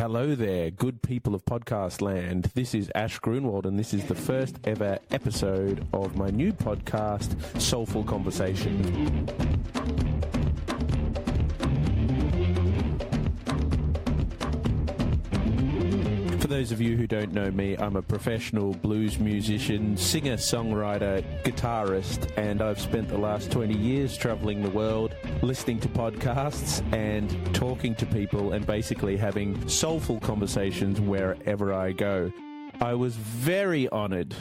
Hello there, good people of podcast land. This is Ash Grunwald, and this is the first ever episode of my new podcast, Soulful Conversations. For those of you who don't know me, I'm a professional blues musician, singer, songwriter, guitarist, and I've spent the last 20 years traveling the world, listening to podcasts and talking to people and basically having soulful conversations wherever I go. I was very honored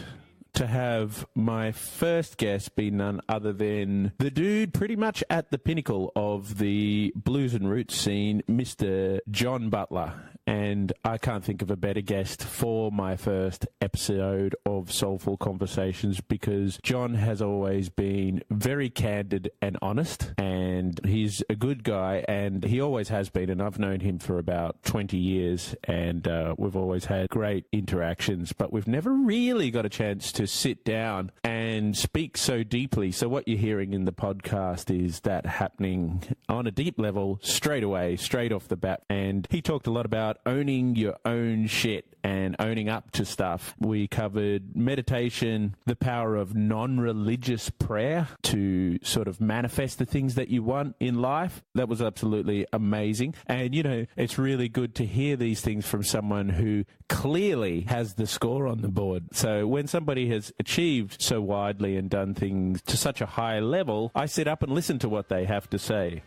to have my first guest be none other than the dude pretty much at the pinnacle of the blues and roots scene, Mr. John Butler. And I can't think of a better guest for my first episode of Soulful Conversations because John has always been very candid and honest, and he's a good guy, and he always has been, and I've known him for about 20 years, and we've always had great interactions, but we've never really got a chance to sit down and speak so deeply. So what you're hearing in the podcast is that happening on a deep level straight away, straight off the bat. And he talked a lot about owning your own shit and owning up to stuff. We covered meditation, the power of non-religious prayer to sort of manifest the things that you want in life. That was absolutely amazing. And, you know, it's really good to hear these things from someone who clearly has the score on the board. So when somebody has achieved so widely and done things to such a high level, I sit up and listen to what they have to say.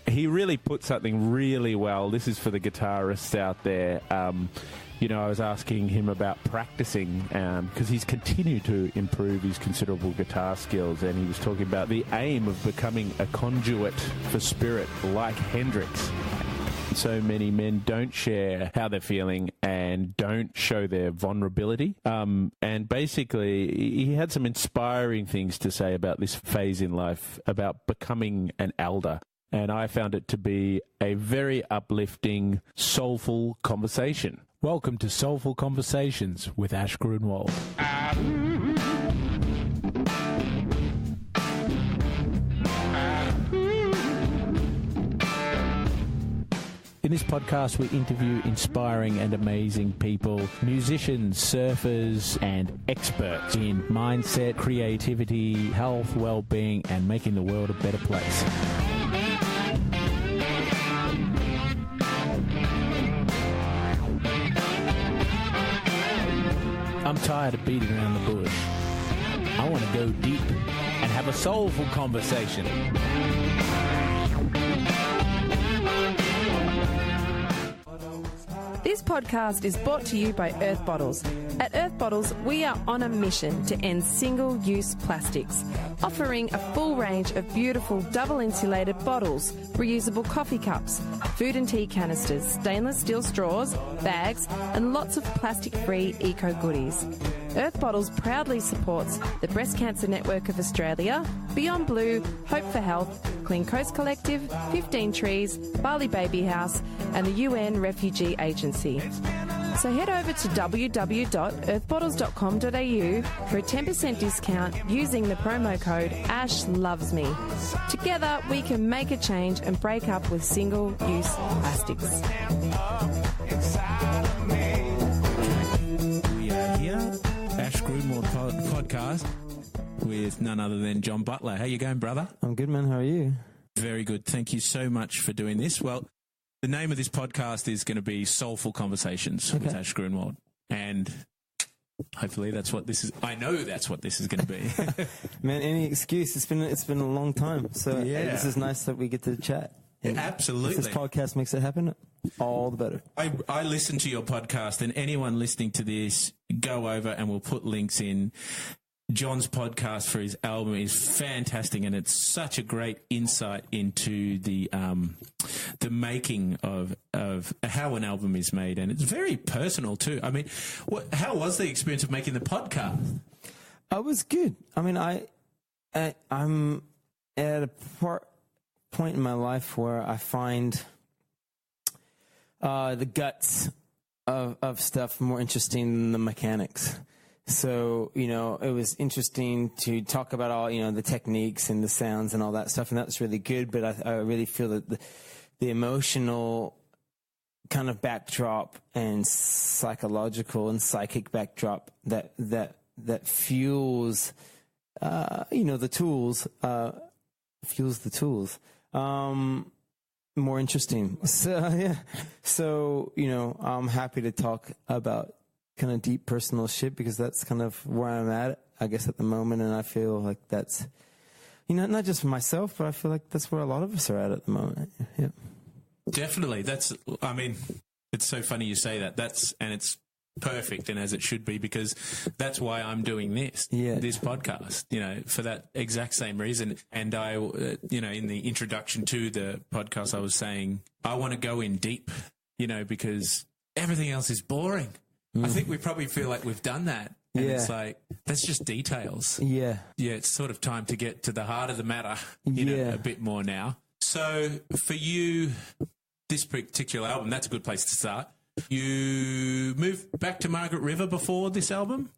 He really put something really well. This is for the guitarists out there. You know, I was asking him about practicing because he's continued to improve his considerable guitar skills, and he was talking about the aim of becoming a conduit for spirit like Hendrix. So many men don't share how they're feeling and don't show their vulnerability. And basically, he had some inspiring things to say about this phase in life, about becoming an elder. And I found it to be a very uplifting, soulful conversation. Welcome to Soulful Conversations with Ash Grunwald. In this podcast, we interview inspiring and amazing people, musicians, surfers, and experts in mindset, creativity, health, well-being, and making the world a better place. I'm tired of beating around the bush. I want to go deep and have a soulful conversation. This podcast is brought to you by Earth Bottles. At Earth Bottles, we are on a mission to end single-use plastics, offering a full range of beautiful double-insulated bottles, reusable coffee cups, food and tea canisters, stainless steel straws, bags, and lots of plastic-free eco-goodies. Earth Bottles proudly supports the Breast Cancer Network of Australia, Beyond Blue, Hope for Health, Clean Coast Collective, 15 Trees, Bali Baby House, and the UN Refugee Agency. So head over to www.earthbottles.com.au for a 10% discount using the promo code ASHLOVESME. Together we can make a change and break up with single-use plastics. We are here, Ash Grunwald podcast, with none other than John Butler. How you going, brother? I'm good, man. How are you? Very good. Thank you so much for doing this. Well, the name of this podcast is going to be Soulful Conversations with Ash Grunwald. And hopefully that's what this is. I know that's what this is going to be. Man, any excuse. It's been a long time. So this is nice that we get to chat. Yeah, absolutely. If this podcast makes it happen, all the better. I listen to your podcast, and anyone listening to this, go over and we'll put links in. John's podcast for his album is fantastic, and it's such a great insight into the making of how an album is made, and it's very personal too. I mean, how was the experience of making the podcast? It was good. I mean, I'm at a point in my life where I find the guts of stuff more interesting than the mechanics. So, you know, it was interesting to talk about all, you know, the techniques and the sounds and all that stuff, and that was really good. But I really feel that the emotional kind of backdrop and psychological and psychic backdrop that fuels, the tools, fuels the tools. More interesting. So, I'm happy to talk about kind of deep personal shit because that's kind of where I'm at, I guess, at the moment. And I feel like that's, not just for myself, but I feel like that's where a lot of us are at the moment. Yeah. Definitely. It's so funny you say that. And it's perfect and as it should be, because that's why I'm doing this podcast, for that exact same reason. And I, in the introduction to the podcast, I was saying, I want to go in deep, because everything else is boring. I think we probably feel like we've done that. And it's like, that's just details. Yeah. Yeah. It's sort of time to get to the heart of the matter, a bit more now. So for you, this particular album, that's a good place to start. You moved back to Margaret River before this album?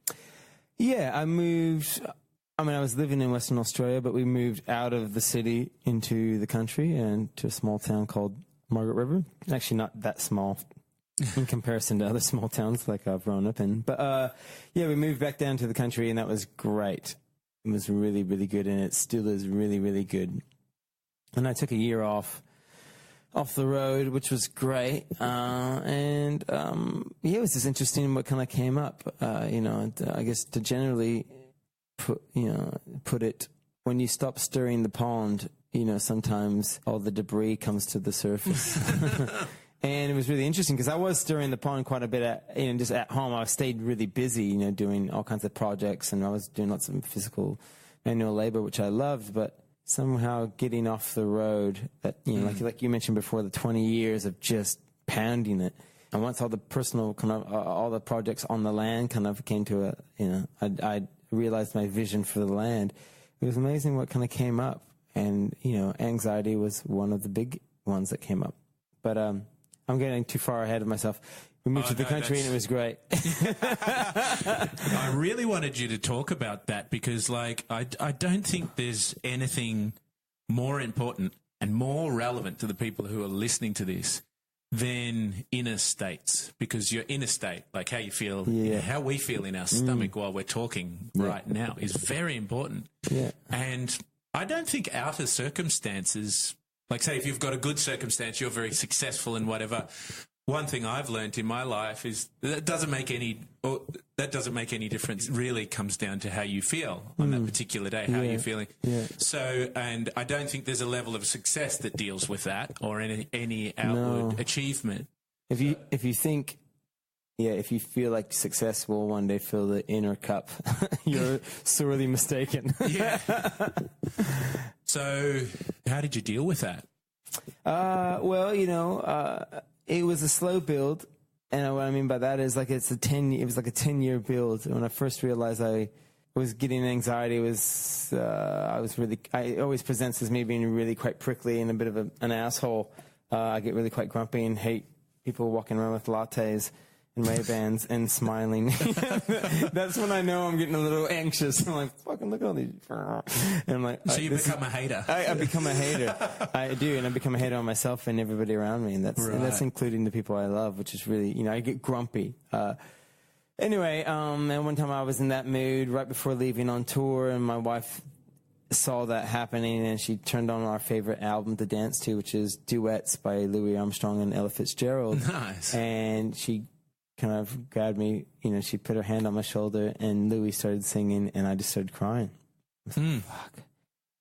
Yeah, I was living in Western Australia, but we moved out of the city into the country and to a small town called Margaret River. Actually, not that small in comparison to other small towns like I've grown up in. But, we moved back down to the country, and that was great. It was really, really good, and it still is really, really good. And I took a year off the road, which was great. It was just interesting what kind of came up. I guess to generally put it, when you stop stirring the pond, sometimes all the debris comes to the surface. And it was really interesting because I was stirring the pond quite a bit just at home. I stayed really busy, doing all kinds of projects, and I was doing lots of physical manual labor, which I loved, but somehow getting off the road, that like you mentioned before, the 20 years of just pounding it, and once all the personal kind of all the projects on the land kind of came to I realized my vision for the land. It was amazing what kind of came up, and anxiety was one of the big ones that came up. But I'm getting too far ahead of myself. We moved to the country, and it was great. I really wanted you to talk about that because, I don't think there's anything more important and more relevant to the people who are listening to this than inner states, because your inner state, like how you feel, how we feel in our stomach while we're talking right now, is very important. Yeah. And I don't think outer circumstances, like say if you've got a good circumstance, you're very successful in whatever. One thing I've learned in my life is that doesn't make any difference. It really comes down to how you feel on that particular day, how you're feeling. Yeah. So, and I don't think there's a level of success that deals with that or any outward achievement. If you think, if you feel like success will one day fill the inner cup, you're sorely mistaken. Yeah. So, how did you deal with that? It was a slow build, and what I mean by that is it was like a 10-year build. When I first realized I was getting anxiety, it always presents as me being really quite prickly and a bit of an asshole. I get really quite grumpy and hate people walking around with lattes and Ray-Bans and smiling. That's when I know I'm getting a little anxious. I'm like, fucking look at all these. And I'm like, so you become a hater. I become a hater. I do, and I become a hater on myself and everybody around me, and that's including the people I love, which is really, I get grumpy. Anyway, and one time I was in that mood right before leaving on tour, and my wife saw that happening, and she turned on our favorite album to dance to, which is Duets by Louis Armstrong and Ella Fitzgerald. Nice. And she kind of grabbed me, she put her hand on my shoulder, and Louis started singing, and I just started crying. I was like, fuck.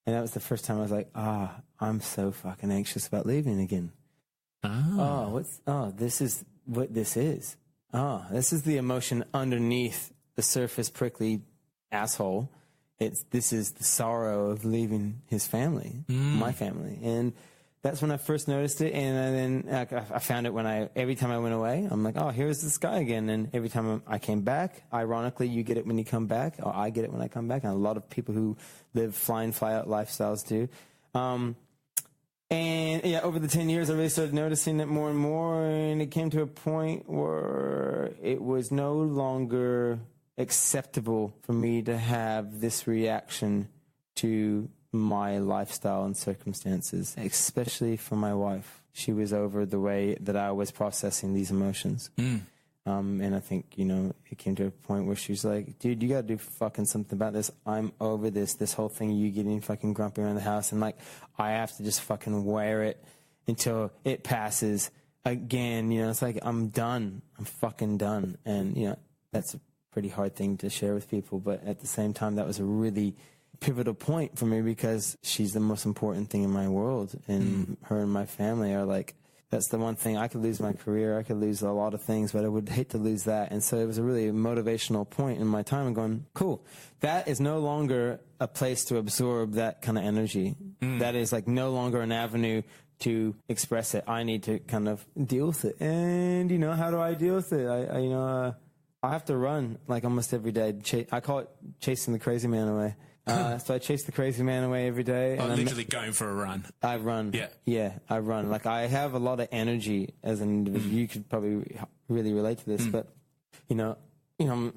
And that was the first time I was like, I'm so fucking anxious about leaving again. This is what this is. This is the emotion underneath the surface prickly asshole. This is the sorrow of leaving his family, my family. And that's when I first noticed it, and then I found it every time I went away. I'm like, here's this guy again. And every time I came back, ironically, you get it when you come back, or I get it when I come back, and a lot of people who live fly-in, fly-out lifestyles do. Over the 10 years, I really started noticing it more and more, and it came to a point where it was no longer acceptable for me to have this reaction to my lifestyle and circumstances, especially for my wife. she was over the way that I was processing these emotions. And I think, you know, it came to a point where she's like, dude, you got to do fucking something about this. I'm over this whole thing, you getting fucking grumpy around the house. And like, I have to just fucking wear it until it passes again. You know, it's like, I'm done. I'm fucking done. And, you know, that's a pretty hard thing to share with people. But at the same time, that was a really pivotal point for me because she's the most important thing in my world. And her and my family are like, that's the one thing. I could lose my career. I could lose a lot of things, but I would hate to lose that. And so it was a really motivational point in my time and going, cool, that is no longer a place to absorb that kind of energy. That is like no longer an avenue to express it. I need to kind of deal with it. And, you know, how do I deal with it? I have to run like almost every day. I call it chasing the crazy man away. So I chase the crazy man away every day. And literally going for a run. I run. Yeah, I run. Like, I have a lot of energy as an individual. You could probably really relate to this, but, you know,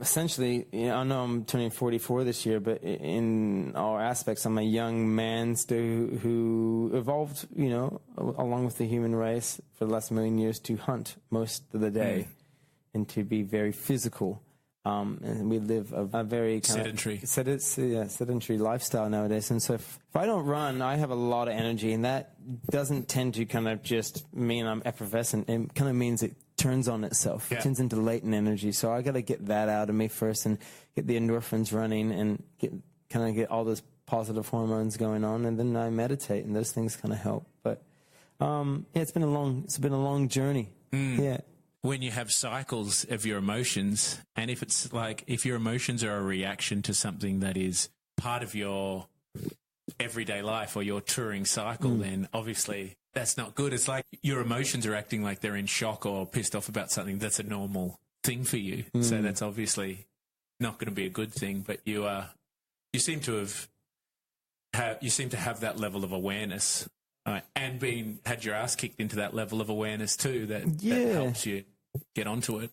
essentially, you know, I know I'm turning 44 this year, but in all aspects, I'm a young man still who evolved, you know, along with the human race for the last million years to hunt most of the day and to be very physical. And we live a very kind sedentary lifestyle nowadays. And so if I don't run, I have a lot of energy, and that doesn't tend to kind of just mean I'm effervescent. It kind of means it turns on itself. It turns into latent energy. So I got to get that out of me first and get the endorphins running and get all those positive hormones going on. And then I meditate, and those things kind of help. But it's been a long journey. Yeah. When you have cycles of your emotions, and if your emotions are a reaction to something that is part of your everyday life or your touring cycle, then obviously that's not good. It's like your emotions are acting like they're in shock or pissed off about something that's a normal thing for you. So that's obviously not going to be a good thing. But you seem to have that level of awareness. And had your ass kicked into that level of awareness too, that helps you get onto it.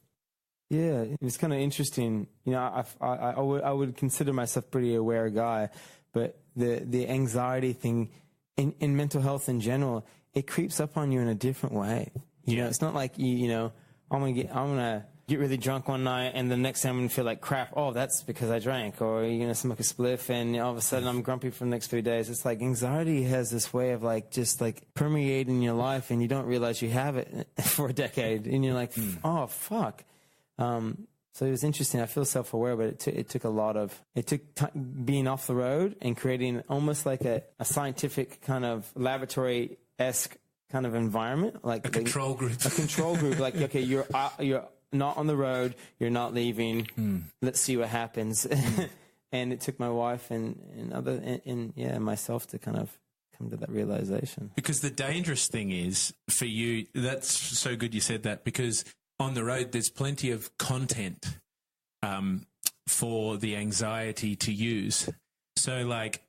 Yeah, it was kind of interesting. You know, I would consider myself a pretty aware guy, but the anxiety thing in mental health in general, it creeps up on you in a different way. You know, it's not like you know, I'm gonna get really drunk one night and the next time I'm gonna feel like crap. Oh, that's because I drank. Or you're gonna smoke a spliff and all of a sudden I'm grumpy for the next 3 days. It's like anxiety has this way of like just like permeating your life and you don't realize you have it for a decade and you're like, oh fuck. So it was interesting. I feel self-aware, but it took a lot of being off the road and creating almost like a scientific kind of laboratory-esque kind of environment, like a control group. A control group. Like, okay, you're not on the road, you're not leaving. Let's see what happens. And it took my wife and myself to kind of come to that realization. Because the dangerous thing is for you. That's so good you said that, because on the road there's plenty of content for the anxiety to use. So like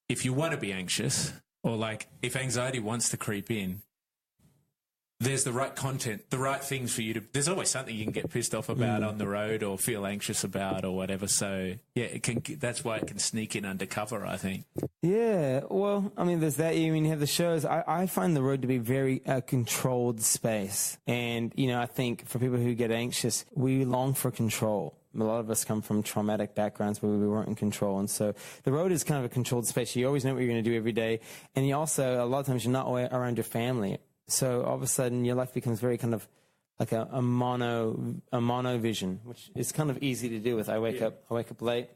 if you want to be anxious, or like if anxiety wants to creep in, there's the right content, the right things for you to... There's always something you can get pissed off about on the road or feel anxious about or whatever. So, yeah, that's why it can sneak in undercover, I think. Yeah, well, I mean, there's that. You mean, you have the shows. I find the road to be very controlled space. And, you know, I think for people who get anxious, we long for control. A lot of us come from traumatic backgrounds where we weren't in control. And so the road is kind of a controlled space. You always know what you're going to do every day. And you also, a lot of times, you're not around your family. So all of a sudden, your life becomes very kind of like a mono vision, which is kind of easy to do with. I wake up late.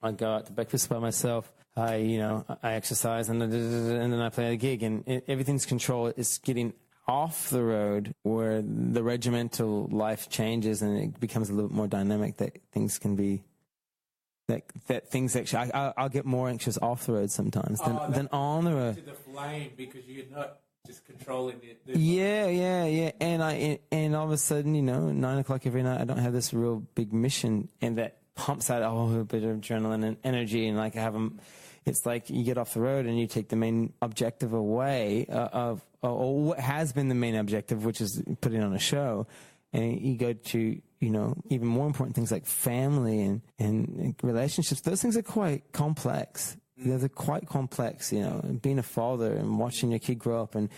I go out to breakfast by myself. I exercise and then I play a gig, and everything's controlled. It's getting off the road where the regimental life changes and it becomes a little bit more dynamic. That things can be. That things actually, I'll get more anxious off the road sometimes than on the road. To the flame because you're not just controlling it. Yeah. And all of a sudden, 9 o'clock every night, I don't have this real big mission, and that pumps out a whole bit of adrenaline and energy, and like it's like you get off the road and you take the main objective away or what has been the main objective, which is putting on a show, and you go to even more important things like family and relationships. Those things are quite complex. They're quite complex, being a father and watching your kid grow up and,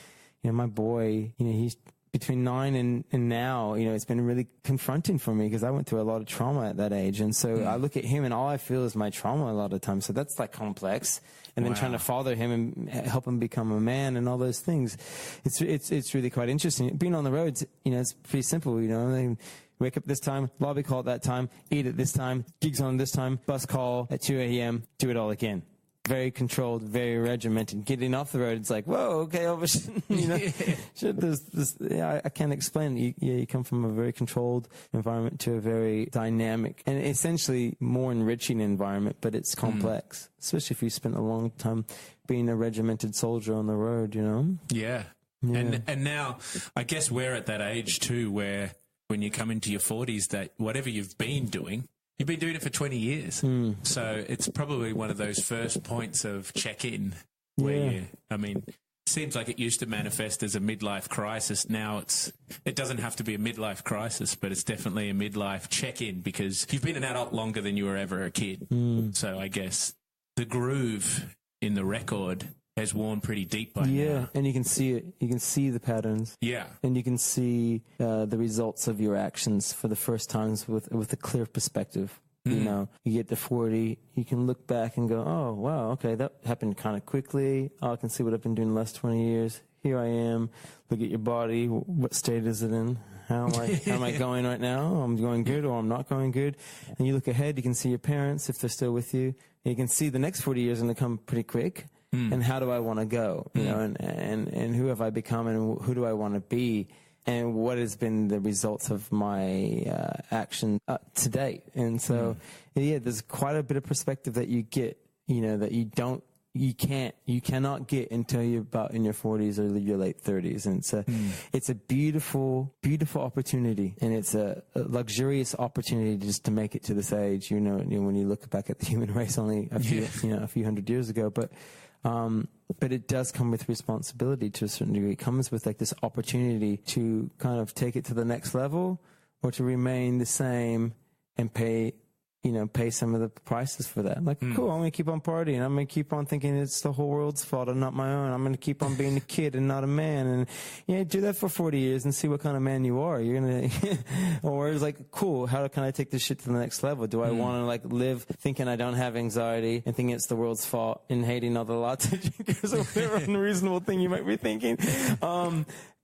my boy, he's between 9 and now, it's been really confronting for me because I went through a lot of trauma at that age. And so I look at him and all I feel is my trauma a lot of times. So that's like complex. And then trying to father him and help him become a man and all those things. It's really quite interesting. Being on the roads, it's pretty simple, wake up this time, lobby call at that time, eat at this time, gigs on this time, bus call at 2 a.m., do it all again. Very controlled, very regimented. Getting off the road, it's like, whoa, okay, I can't explain. You come from a very controlled environment to a very dynamic and essentially more enriching environment, but it's complex, especially if you spent a long time being a regimented soldier on the road, Yeah. And now, I guess we're at that age too where when you come into your 40s, that whatever you've been doing, you've been doing it for 20 years. So it's probably one of those first points of check-in where seems like it used to manifest as a midlife crisis. Now it doesn't have to be a midlife crisis, but it's definitely a midlife check-in because you've been an adult longer than you were ever a kid. So I guess the groove in the record has worn pretty deep by now. Yeah, and you can see it. You can see the patterns. Yeah. And you can see the results of your actions for the first times with a clear perspective. You get to 40, you can look back and go, oh, wow, okay, that happened kind of quickly. Oh, I can see what I've been doing the last 20 years. Here I am. Look at your body. What state is it in? How am I going right now? I'm going good or I'm not going good. And you look ahead, you can see your parents if they're still with you. And you can see the next 40 years going to come pretty quick. And how do I want to go? And who have I become and who do I want to be? And what has been the results of my action to date? And so, there's quite a bit of perspective that you get, that you cannot get until you're about in your 40s or your late 30s. And it's a beautiful, beautiful opportunity. And it's a luxurious opportunity just to make it to this age, when you look back at the human race only a few hundred years ago. But it does come with responsibility to a certain degree. It comes with like this opportunity to kind of take it to the next level or to remain the same and pay some of the prices for that. I'm like, cool, I'm going to keep on partying. I'm going to keep on thinking it's the whole world's fault and not my own. I'm going to keep on being a kid and not a man. And, do that for 40 years and see what kind of man you are. You're going to, or it's like, cool, how can I take this shit to the next level? Do I want to live thinking I don't have anxiety and thinking it's the world's fault and hating all the latte drinkers or whatever unreasonable thing you might be thinking?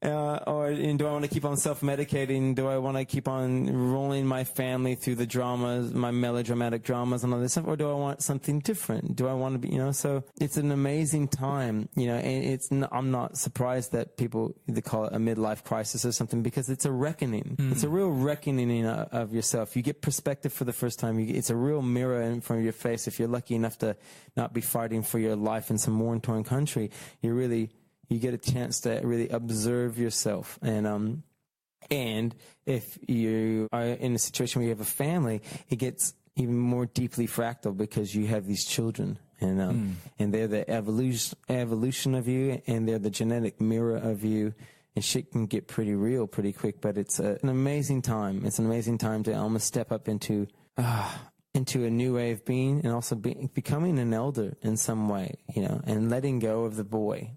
Or do I want to keep on self-medicating? Do I want to keep on rolling my family through the dramas, my melodramatic dramas and all this stuff? Or do I want something different? Do I want to be, so it's an amazing time, and I'm not surprised that people either call it a midlife crisis or something because it's a reckoning. It's a real reckoning of yourself. You get perspective for the first time. It's a real mirror in front of your face. If you're lucky enough to not be fighting for your life in some war-torn country, you get a chance to really observe yourself. And if you are in a situation where you have a family, it gets even more deeply fractal because you have these children. And they're the evolution of you, and they're the genetic mirror of you. And shit can get pretty real pretty quick, but it's an amazing time. It's an amazing time to almost step up into a new way of being and also becoming an elder in some way, and letting go of the boy.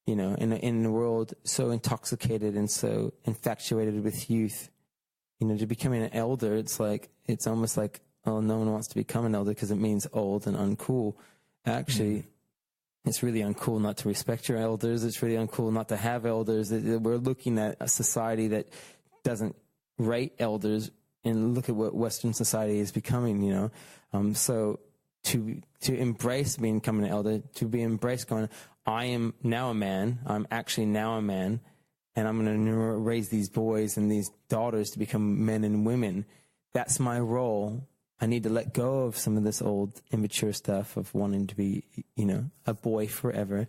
In a world so intoxicated and so infatuated with youth, to becoming an elder, it's almost like, oh, no one wants to become an elder because it means old and uncool. Actually, it's really uncool not to respect your elders. It's really uncool not to have elders. We're looking at a society that doesn't rate elders, and look at what Western society is becoming, So to embrace becoming an elder, to be embraced going, I am now a man. I'm actually now a man, and I'm going to raise these boys and these daughters to become men and women. That's my role. I need to let go of some of this old, immature stuff of wanting to be, a boy forever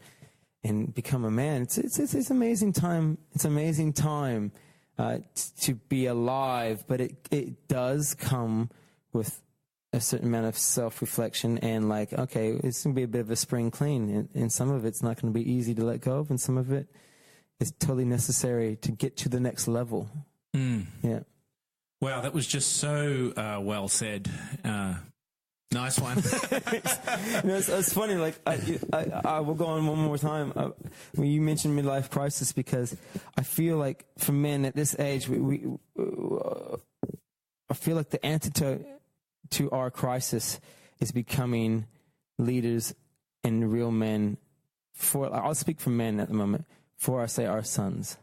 and become a man. It's amazing time. It's amazing time to be alive, but it does come with a certain amount of self-reflection and okay, it's going to be a bit of a spring clean, and some of it's not going to be easy to let go of, and some of it is totally necessary to get to the next level. Yeah. Wow, that was just so well said. Nice one. It's funny. Like I will go on one more time when you mentioned midlife crisis, because I feel like for men at this age, I feel like the antidote to our crisis is becoming leaders and real men. I'll speak for men at the moment. For I say our sons,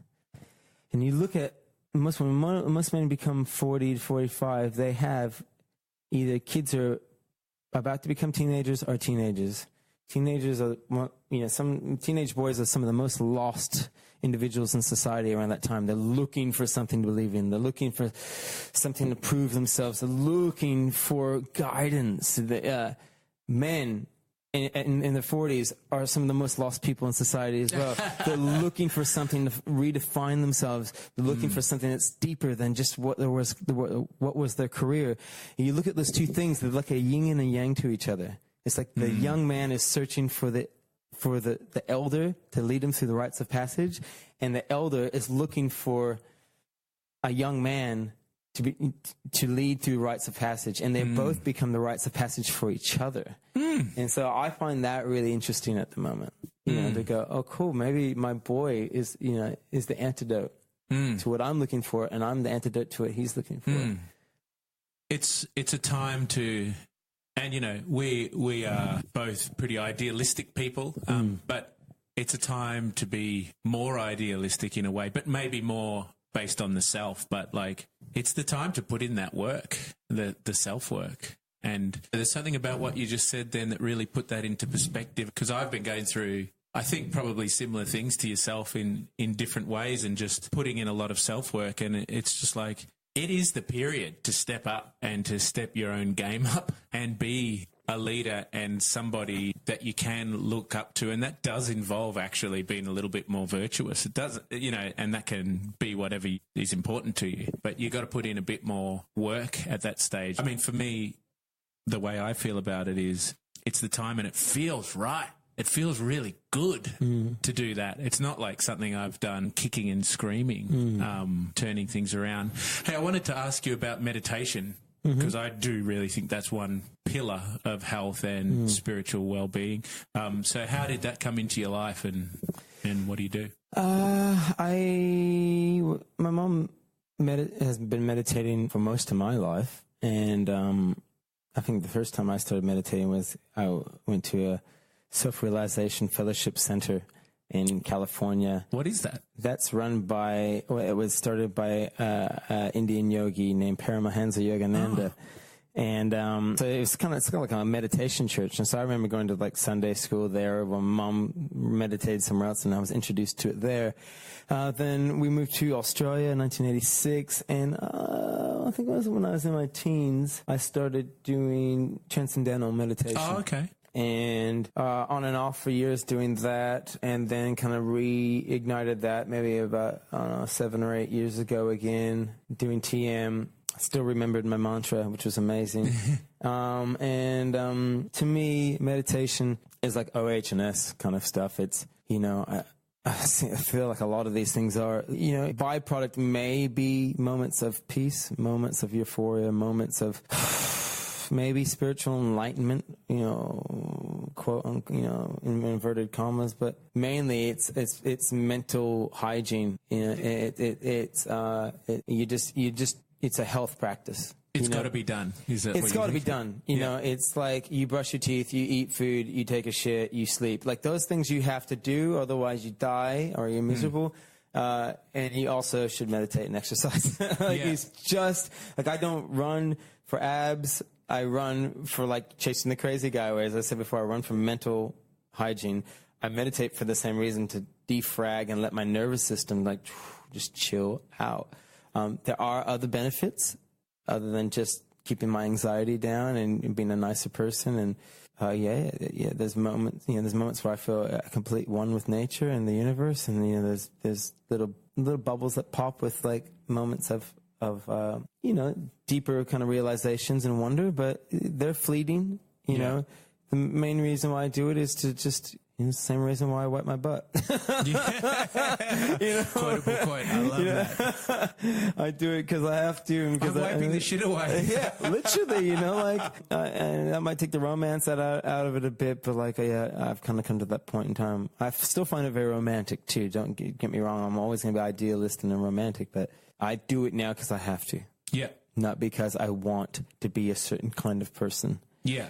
and you look at most men become 40 to 45. They have either kids are about to become teenagers or teenagers. Teenagers are, some teenage boys are some of the most lost individuals in society around that time. They're looking for something to believe in. They're looking for something to prove themselves. They're looking for guidance. Men in their 40s are some of the most lost people in society as well. They're looking for something to redefine themselves. They're looking for something that's deeper than just what was their career. And you look at those two things, they're like a yin and a yang to each other. It's like the young man is searching for the elder to lead him through the rites of passage, and the elder is looking for a young man to lead through rites of passage, and they both become the rites of passage for each other. And so I find that really interesting at the moment. To go, oh, cool, maybe my boy is the antidote to what I'm looking for, and I'm the antidote to what he's looking for. It's a time to, and we are both pretty idealistic people, but it's a time to be more idealistic in a way, but maybe more based on the self. But like, it's the time to put in that work, the self work. And there's something about what you just said then that really put that into perspective, because I've been going through, I think, probably similar things to yourself in different ways, and just putting in a lot of self work. And it's just like, it is the period to step up and to step your own game up and be a leader and somebody that you can look up to. And that does involve actually being a little bit more virtuous. It does, and that can be whatever is important to you. But you got to put in a bit more work at that stage. I mean, for me, the way I feel about it is it's the time, and it feels right. It feels really good to do that. It's not like something I've done kicking and screaming, turning things around. Hey, I wanted to ask you about meditation, because I do really think that's one pillar of health and spiritual well-being. So how did that come into your life, and what do you do? My mom has been meditating for most of my life, and I think the first time I started meditating was I went to a Self-Realization Fellowship Center in California. What is that? That's run by, it was started by an Indian yogi named Paramahansa Yogananda. And so it's kind of like a meditation church. And so I remember going to like Sunday school there when Mom meditated somewhere else, and I was introduced to it there. Then we moved to Australia in 1986, and I think it was when I was in my teens, I started doing transcendental meditation. Oh, okay. And on and off for years doing that, and then kind of reignited that maybe about 7 or 8 years ago again, doing TM. I still remembered my mantra, which was amazing. And to me, meditation is like OH&S kind of stuff. It's, I feel like a lot of these things are, byproduct may be moments of peace, moments of euphoria, moments of maybe spiritual enlightenment, quote, in inverted commas, but mainly it's mental hygiene. It's a health practice. It's got to be done. It's got to be done. It's like you brush your teeth, you eat food, you take a shit, you sleep. Like those things you have to do, otherwise you die or you're miserable. And you also should meditate and exercise. It's just like, I don't run for abs. I run for like chasing the crazy guy. Where, as I said before, I run for mental hygiene. I meditate for the same reason, to defrag and let my nervous system like just chill out. There are other benefits other than just keeping my anxiety down and being a nicer person. And there's moments, there's moments where I feel a complete one with nature and the universe. And there's little bubbles that pop with like moments of deeper kind of realizations and wonder, but they're fleeting. The main reason why I do it is to just It's the same reason why I wipe my butt. Quotable quote. I love that. I do it because I have to. And I'm wiping the shit away. Yeah, literally, and that might take the romance out of it a bit, but I've kind of come to that point in time. I still find it very romantic too. Don't get me wrong. I'm always going to be idealist and romantic, but I do it now because I have to. Yeah. Not because I want to be a certain kind of person. Yeah.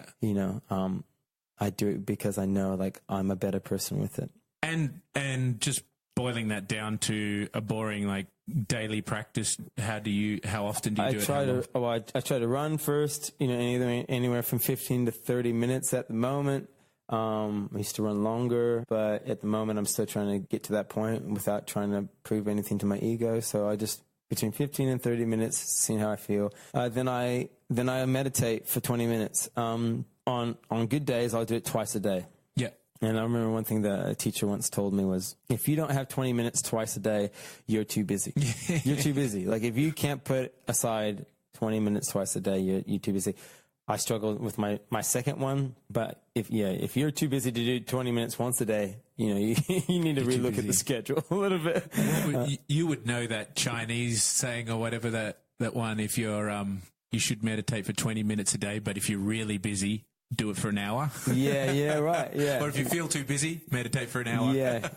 I do it because I know I'm a better person with it. And just boiling that down to a boring daily practice, how often do you do it? I try to run first, anywhere from 15 to 30 minutes at the moment. I used to run longer, but at the moment I'm still trying to get to that point without trying to prove anything to my ego. So I just between 15 and 30 minutes, seeing how I feel. Then I meditate for 20 minutes. On good days, I'll do it twice a day. Yeah. And I remember one thing that a teacher once told me was, if you don't have 20 minutes twice a day, you're too busy. You're too busy. If you can't put aside 20 minutes twice a day, you're too busy. I struggle with my second one, but if you're too busy to do 20 minutes once a day, you need to relook at the schedule a little bit. You would know that Chinese saying or whatever that one, if you're you should meditate for 20 minutes a day, but if you're really busy, do it for an hour. Yeah, right. Yeah. Or if you feel too busy, meditate for an hour.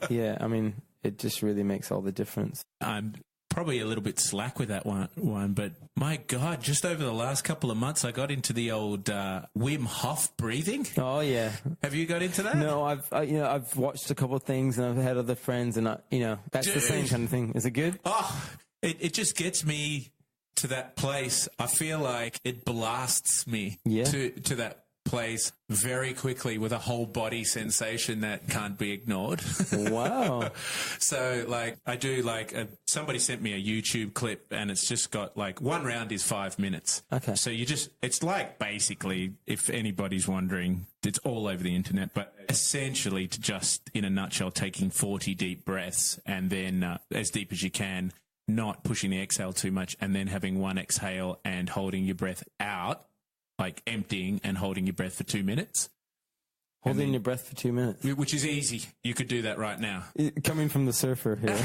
Yeah. I mean, it just really makes all the difference. I'm probably a little bit slack with that one, but my God, just over the last couple of months, I got into the old Wim Hof breathing. Oh yeah. Have you got into that? No, I've watched a couple of things and I've had other friends and that's the same kind of thing. Is it good? Oh, it just gets me to that place. I feel like it blasts me to that place very quickly with a whole body sensation that can't be ignored. Wow. So I do somebody sent me a YouTube clip and it's just got one round is 5 minutes. Okay. So it's basically, if anybody's wondering, it's all over the internet, but essentially to just in a nutshell, taking 40 deep breaths and then as deep as you can, not pushing the exhale too much, and then having one exhale and holding your breath out, emptying and holding your breath for 2 minutes. Holding your breath for 2 minutes. Which is easy. You could do that right now. Coming from the surfer here.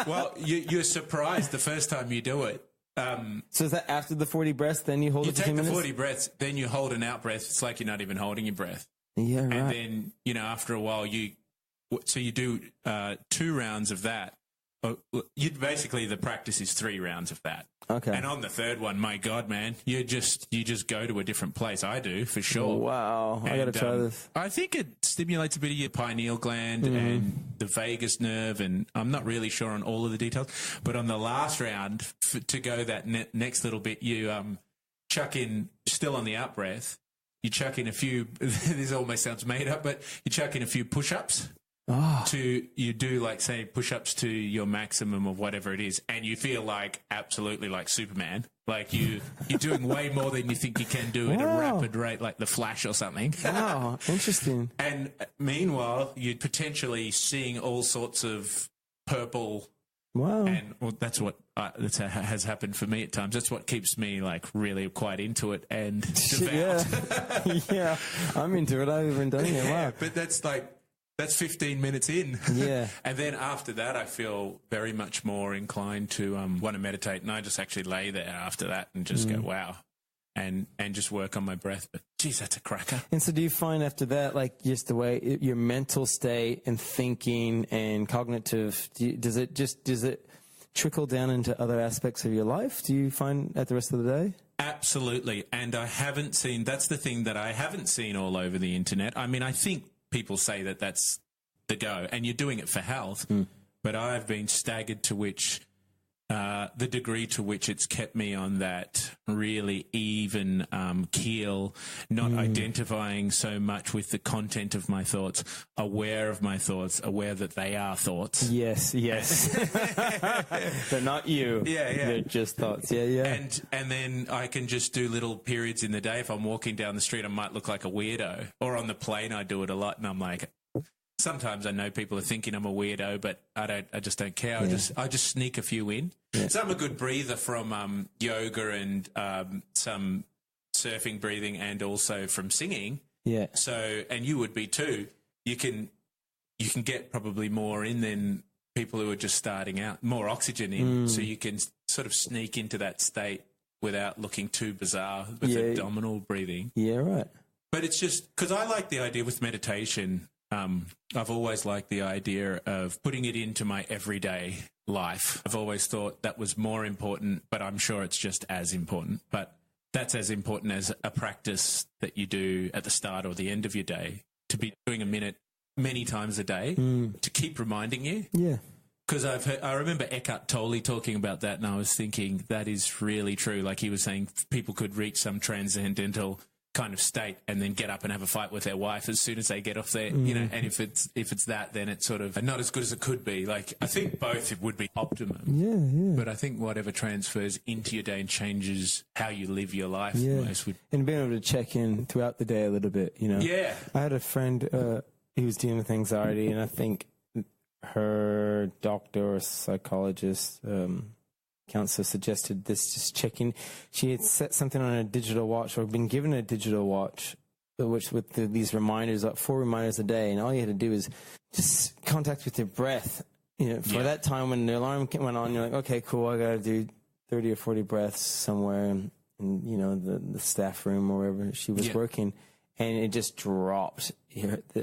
Well, you're surprised the first time you do it. So is that after the 40 breaths, then you hold it for 2 minutes? You take the 40 breaths, then you hold an out breath. It's like you're not even holding your breath. Yeah, right. And then, after a while, you do 2 rounds of that. Basically, the practice is 3 rounds of that. Okay. And on the third one, my God, man, you just go to a different place. I do, for sure. Wow. I got to try this. I think it stimulates a bit of your pineal gland and the vagus nerve, and I'm not really sure on all of the details. But on the last round, to go that next little bit, you chuck in, still on the out breath, you chuck in a few, this almost sounds made up, but you chuck in a few push-ups. Oh. You do say push-ups to your maximum of whatever it is, and you feel absolutely like Superman. You're doing way more than you think you can do at a rapid rate, like the Flash or something. Wow, interesting. And meanwhile, you're potentially seeing all sorts of purple. Wow. And that's what has happened for me at times. That's what keeps me really quite into it and devout. Yeah, I'm into it. I've even done it. Wow. But that's 15 minutes in. Yeah. And then after that, I feel very much more inclined to want to meditate. And I just actually lay there after that and just go, wow, and just work on my breath. But, geez, that's a cracker. And so do you find after that, just the way your mental state and thinking and cognitive, does it trickle down into other aspects of your life? Do you find at the rest of the day? Absolutely. And that's the thing that I haven't seen all over the internet. I mean, I think people say that that's the go, and you're doing it for health. But I've been staggered to which the degree to which it's kept me on that really even keel, not identifying so much with the content of my thoughts, aware of my thoughts, aware that they are thoughts. Yes. They're not you. Yeah. They're just thoughts. Yeah. And then I can just do little periods in the day. If I'm walking down the street, I might look like a weirdo. Or on the plane, I do it a lot, and I'm like, sometimes I know people are thinking I'm a weirdo, but I just don't care. I just sneak a few in. Yeah. So I'm a good breather from yoga and some surfing breathing, and also from singing. Yeah. So, and you would be too. you can get probably more in than people who are just starting out, more oxygen in, so you can sort of sneak into that state without looking too bizarre with abdominal breathing. Yeah, right. But it's just because I like the idea with meditation. I've always liked the idea of putting it into my everyday life. I've always thought that was more important, but I'm sure it's just as important. But that's as important as a practice that you do at the start or the end of your day, to be doing a minute many times a day to keep reminding you. Yeah. Because I remember Eckhart Tolle talking about that, and I was thinking that is really true. Like he was saying, people could reach some transcendental kind of state and then get up and have a fight with their wife as soon as they get off there, you know. And if it's that, then it's sort of not as good as it could be. Like I think both would be optimum. Yeah. But I think whatever transfers into your day and changes how you live your life most would. And being able to check in throughout the day a little bit, you know. Yeah. I had a friend who was dealing with anxiety, and I think her doctor or psychologist, counselor suggested this, just checking. She had set something on a digital watch, or been given a digital watch, which with these reminders, like 4 reminders a day, and all you had to do is just contact with your breath. You know, for that time when the alarm went on, you're like, okay, cool, I got to do 30 or 40 breaths somewhere in you know, the staff room or wherever she was working, and it just dropped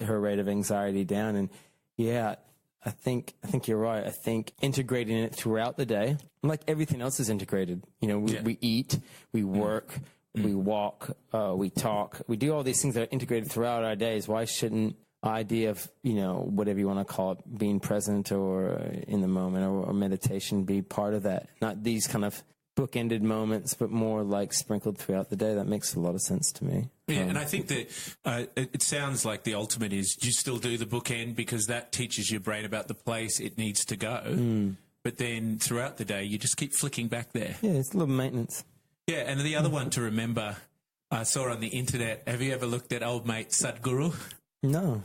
her rate of anxiety down. And I think you're right. I think integrating it throughout the day, like everything else is integrated. You know, we eat, we work, we walk, we talk, we do all these things that are integrated throughout our days. Why shouldn't idea of, you know, whatever you want to call it, being present or in the moment or meditation be part of that? Not these kind of bookended moments, but more like sprinkled throughout the day. That makes a lot of sense to me. Yeah, and I think that it sounds like the ultimate is you still do the bookend, because that teaches your brain about the place it needs to go. But then throughout the day, you just keep flicking back there. Yeah, it's a little maintenance. Yeah, and the other one to remember, I saw on the internet, have you ever looked at old mate Sadhguru? No.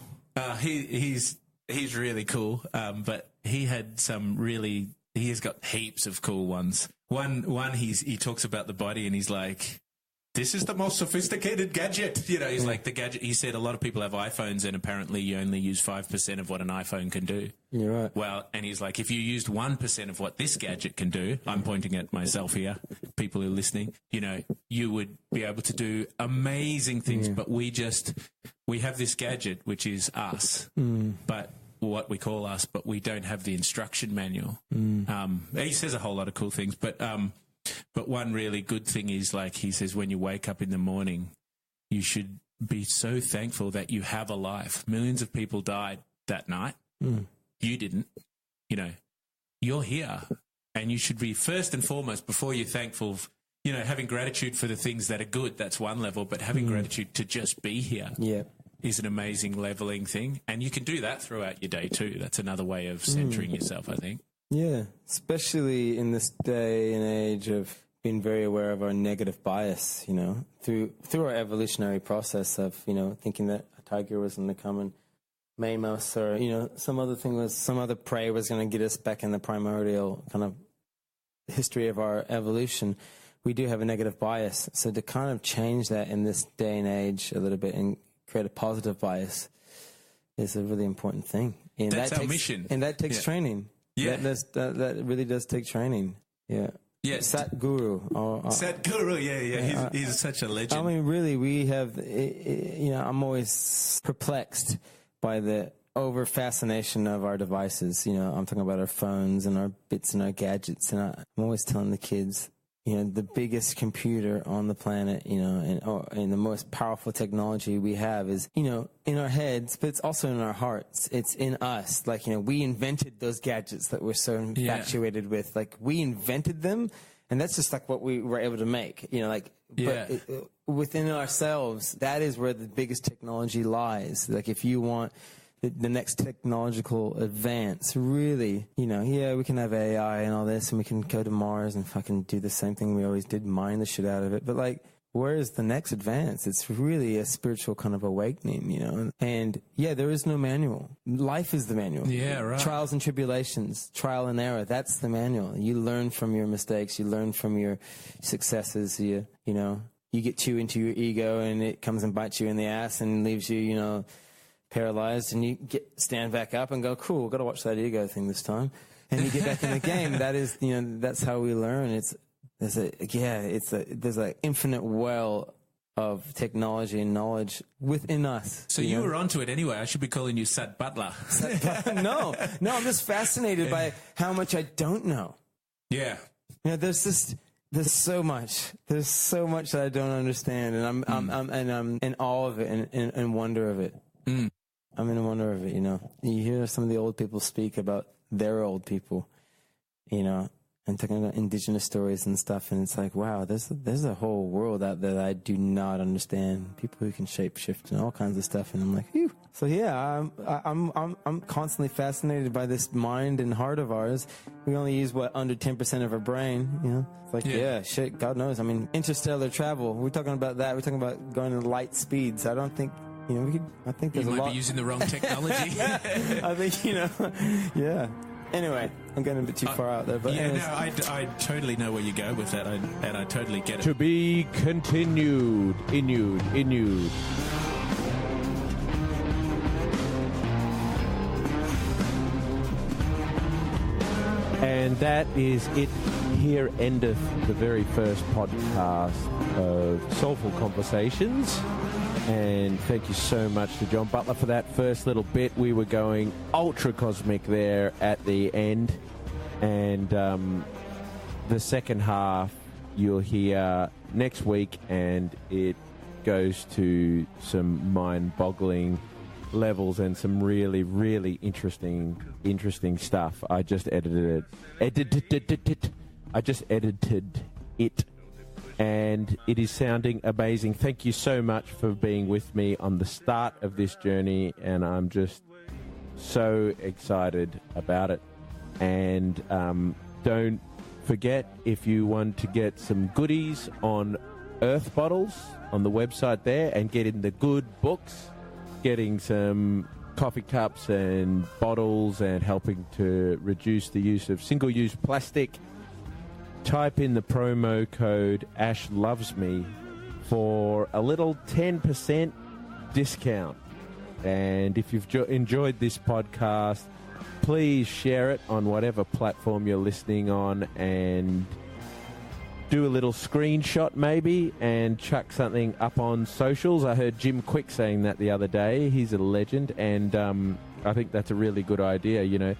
He's really cool, but he had some really... He has got heaps of cool ones. One he talks about the body, and he's like, this is the most sophisticated gadget. You know, he's like the gadget. He said a lot of people have iPhones, and apparently you only use 5% of what an iPhone can do. You're right. Well, and he's like, if you used 1% of what this gadget can do, I'm pointing at myself here, people who are listening, you know, you would be able to do amazing things. But we have this gadget, which is us. But what we call us, but we don't have the instruction manual. He says a whole lot of cool things, but one really good thing is, like he says, when you wake up in the morning, you should be so thankful that you have a life. Millions of people died that night. You didn't. You know, you're here, and you should be first and foremost, before you're thankful, you know, having gratitude for the things that are good. That's one level, but having gratitude to just be here. Yeah. Is an amazing leveling thing. And you can do that throughout your day too. That's another way of centering yourself, I think. Yeah, especially in this day and age of being very aware of our negative bias, you know, through our evolutionary process of, you know, thinking that a tiger was going to come and maim us, or, you know, some other prey was going to get us back in the primordial kind of history of our evolution. We do have a negative bias. So to kind of change that in this day and age a little bit and create a positive bias is a really important thing. And that's our mission. And that takes training. Yeah. That really does take training. Yeah. Yeah. Sadhguru. Sadhguru, yeah. He's such a legend. I mean, really, we have, you know, I'm always perplexed by the over fascination of our devices. You know, I'm talking about our phones and our bits and our gadgets. And I'm always telling the kids, you know, the biggest computer on the planet, you know, and the most powerful technology we have is, you know, in our heads, but it's also in our hearts. It's in us. Like, you know, we invented those gadgets that we're so infatuated with. Like, we invented them, and that's just like what we were able to make, you know, like, but within ourselves, that is where the biggest technology lies. Like, if you want the next technological advance, really, you know, we can have AI and all this, and we can go to Mars and fucking do the same thing we always did, mine the shit out of it. But, like, where is the next advance? It's really a spiritual kind of awakening, you know? And, there is no manual. Life is the manual. Yeah, right. Trials and tribulations, trial and error, that's the manual. You learn from your mistakes. You learn from your successes. You know, you get too into your ego, and it comes and bites you in the ass and leaves you, you know, paralyzed, and you stand back up and go, cool, got to watch that ego thing this time. And you get back in the game. That is, that's how we learn. There's an infinite well of technology and knowledge within us. So you were onto it anyway. I should be calling you Sat Butler. No, I'm just fascinated by how much I don't know. Yeah. There's so much. There's so much that I don't understand, and I'm in awe of it and in wonder of it. Mm. I'm in wonder of it. You hear some of the old people speak about their old people, and talking about indigenous stories and stuff, and it's like, wow, there's a whole world out there that I do not understand. People who can shapeshift and all kinds of stuff, and I'm like, phew. So yeah, I'm constantly fascinated by this mind and heart of ours. We only use under 10% of our brain, It's like, yeah, shit, God knows. I mean, interstellar travel. We're talking about that. We're talking about going at light speeds. I don't think. I think there's you a lot. might be using the wrong technology. I think, yeah. Anyway, I'm getting a bit too far out there. But I totally know where you go with that, and I totally get it. To be continued. Innued. And that is it. Here endeth the very first podcast of Soulful Conversations. And thank you so much to John Butler for that first little bit. We were going ultra cosmic there at the end. And the second half you'll hear next week, and it goes to some mind-boggling levels and some really, really interesting stuff. I just edited it. And it is sounding amazing. Thank you so much for being with me on the start of this journey, and I'm just so excited about it. And don't forget, if you want to get some goodies on Earth Bottles on the website there, and getting the good books, getting some coffee cups and bottles, and helping to reduce the use of single-use plastic, type in the promo code Ash Loves Me for a little 10% discount. And if you've enjoyed this podcast, please share it on whatever platform you're listening on, and do a little screenshot maybe and chuck something up on socials. I heard Jim Quick saying that the other day. He's a legend, and I think that's a really good idea.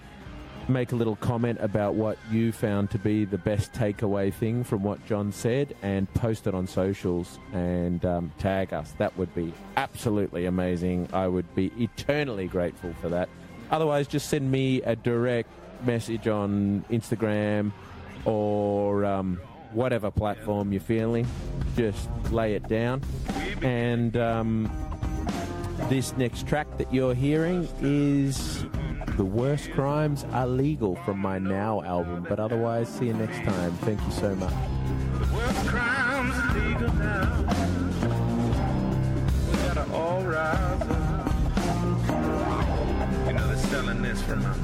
Make a little comment about what you found to be the best takeaway thing from what John said, and post it on socials and tag us. That would be absolutely amazing. I would be eternally grateful for that. Otherwise, just send me a direct message on Instagram or whatever platform you're feeling. Just lay it down. And this next track that you're hearing is The Worst Crimes Are Legal from my Now album. But otherwise, see you next time. Thank you so much. The worst crimes are legal now. We gotta all rise up. They're selling this from my